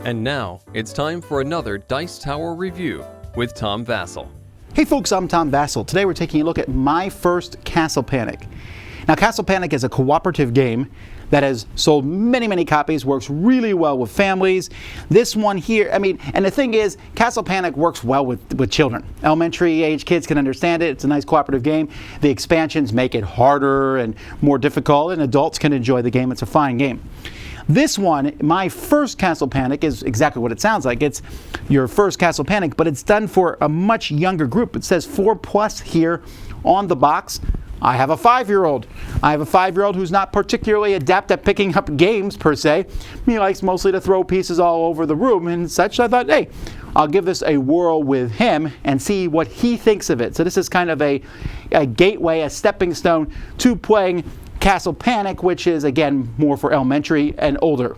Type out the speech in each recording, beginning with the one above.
And now, it's time for another Dice Tower review with Tom Vasel. Hey folks, I'm Tom Vasel. Today we're taking a look at my first Castle Panic. Now Castle Panic is a cooperative game that has sold many copies, works really well with families. This one here, and the thing is, Castle Panic works well with children. Elementary age kids can understand it. It's a nice cooperative game. The expansions make it harder and more difficult, and adults can enjoy the game. It's a fine game. This one, my first Castle Panic, is exactly what it sounds like. It's your first Castle Panic, but it's done for a much younger group. It says 4+ here on the box. I have a 5-year-old. I have a 5-year-old who's not particularly adept at picking up games per se. He likes mostly to throw pieces all over the room and such. So I thought, hey, I'll give this a whirl with him and see what he thinks of it. So this is kind of a gateway, a stepping stone to playing Castle Panic, which is, again, more for elementary and older.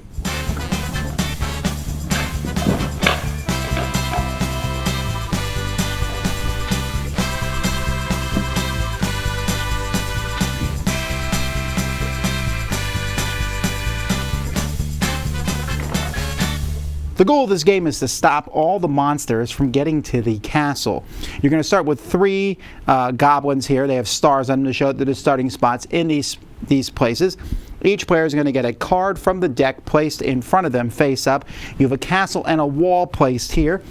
The goal of this game is to stop all the monsters from getting to the castle. You're going to start with 3 goblins here. They have stars on them to show the starting spots in these places. Each player is going to get a card from the deck placed in front of them face up. You have a castle and a wall placed here.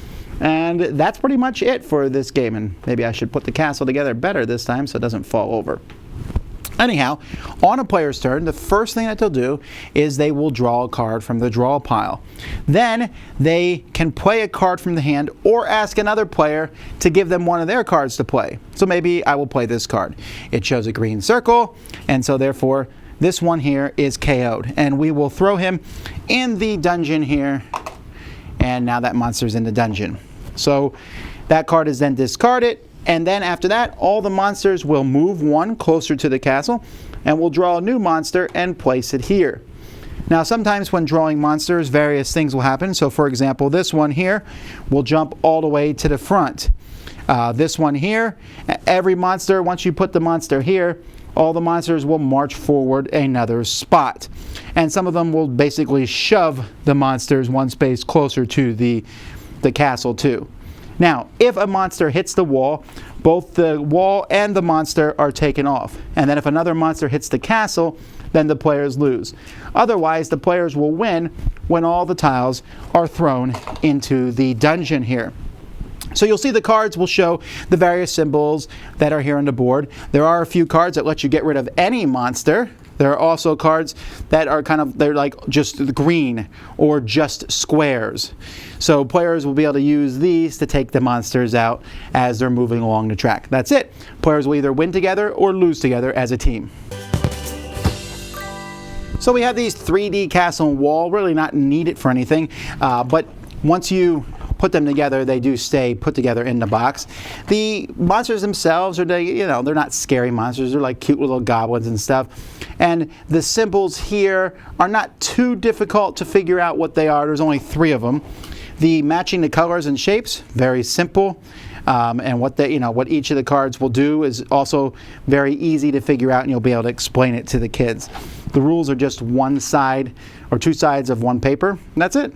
And that's pretty much it for this game. And maybe I should put the castle together better this time so it doesn't fall over. Anyhow, on a player's turn, the first thing that they'll do is they will draw a card from the draw pile. Then they can play a card from the hand or ask another player to give them one of their cards to play. So maybe I will play this card. It shows a green circle, and so therefore this one here is KO'd. And we will throw him in the dungeon here, and now that monster's in the dungeon. So that card is then discarded. And then after that, all the monsters will move one closer to the castle, and we'll draw a new monster and place it here. Now sometimes when drawing monsters, various things will happen. So for example, this one here will jump all the way to the front. This one here, every monster, once you put the monster here, all the monsters will march forward another spot. And some of them will basically shove the monsters one space closer to the castle too. Now, if a monster hits the wall, both the wall and the monster are taken off. And then if another monster hits the castle, then the players lose. Otherwise, the players will win when all the tiles are thrown into the dungeon here. So you'll see the cards will show the various symbols that are here on the board. There are a few cards that let you get rid of any monster. There are also cards that are they're like just green or just squares. So players will be able to use these to take the monsters out as they're moving along the track. That's it. Players will either win together or lose together as a team. So we have these 3D castle and wall, really not needed for anything, but once you put them together, they do stay put together in the box. The monsters themselves are, they're not scary monsters. They're like cute little goblins and stuff. And the symbols here are not too difficult to figure out what they are. There's only 3 of them. The matching the colors and shapes, very simple. And what each of the cards will do is also very easy to figure out, and you'll be able to explain it to the kids. The rules are just one side or 2 sides of one paper, and that's it.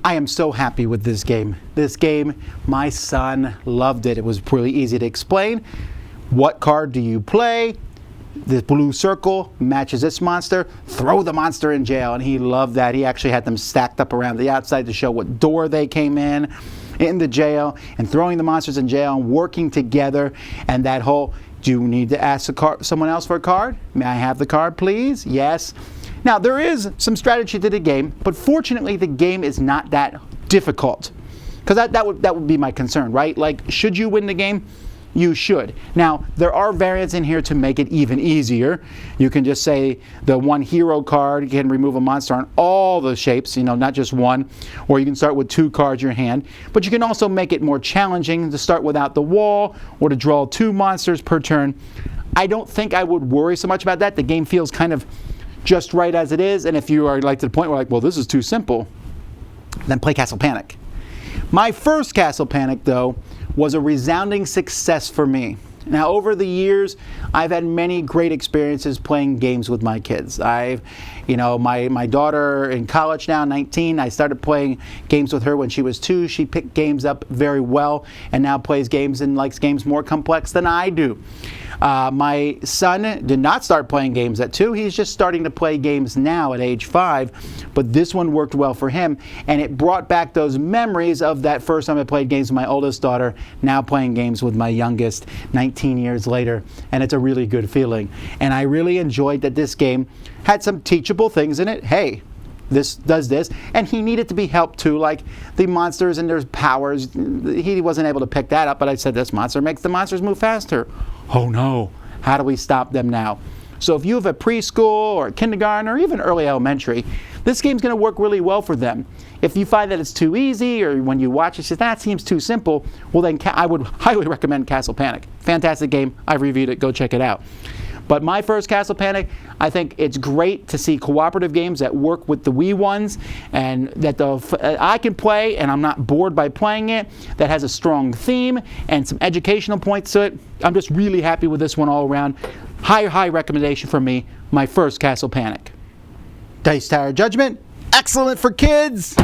I am so happy with this game. This game, my son loved it. It was really easy to explain. What card do you play? The blue circle matches this monster. Throw the monster in jail, and he loved that. He actually had them stacked up around the outside to show what door they came in the jail, and throwing the monsters in jail and working together. And that whole, do you need to ask someone else for a card? May I have the card, please? Yes. Now, there is some strategy to the game, but fortunately, the game is not that difficult. Because that would be my concern, right? Like, should you win the game? You should. Now, there are variants in here to make it even easier. You can just say the one hero card can remove a monster on all the shapes, not just one. Or you can start with 2 cards in your hand. But you can also make it more challenging to start without the wall or to draw 2 monsters per turn. I don't think I would worry so much about that. The game feels kind of just right as it is, and if you are like to the point where well, this is too simple, then play Castle Panic. My first Castle Panic, though, was a resounding success for me. Now, over the years, I've had many great experiences playing games with my kids. My daughter in college now, 19, I started playing games with her when she was 2. She picked games up very well and now plays games and likes games more complex than I do. My son did not start playing games at 2. He's just starting to play games now at age 5, but this one worked well for him, and it brought back those memories of that first time I played games with my oldest daughter, now playing games with my youngest 19 years later, and it's a really good feeling. And I really enjoyed that this game had some teachable things in it. Hey, this does this, and he needed to be helped too, like the monsters and their powers. He wasn't able to pick that up, but I said this monster makes the monsters move faster. Oh no, how do we stop them now? So if you have a preschool or kindergarten or even early elementary, this game's going to work really well for them. If you find that it's too easy, or when you watch it, that seems too simple, well then I would highly recommend Castle Panic. Fantastic game. I've reviewed it. Go check it out. But my first Castle Panic, I think it's great to see cooperative games that work with the Wii ones, and that I can play and I'm not bored by playing it, that has a strong theme and some educational points to it. I'm just really happy with this one all around. High recommendation for me, my first Castle Panic. Dice Tower Judgment, excellent for kids!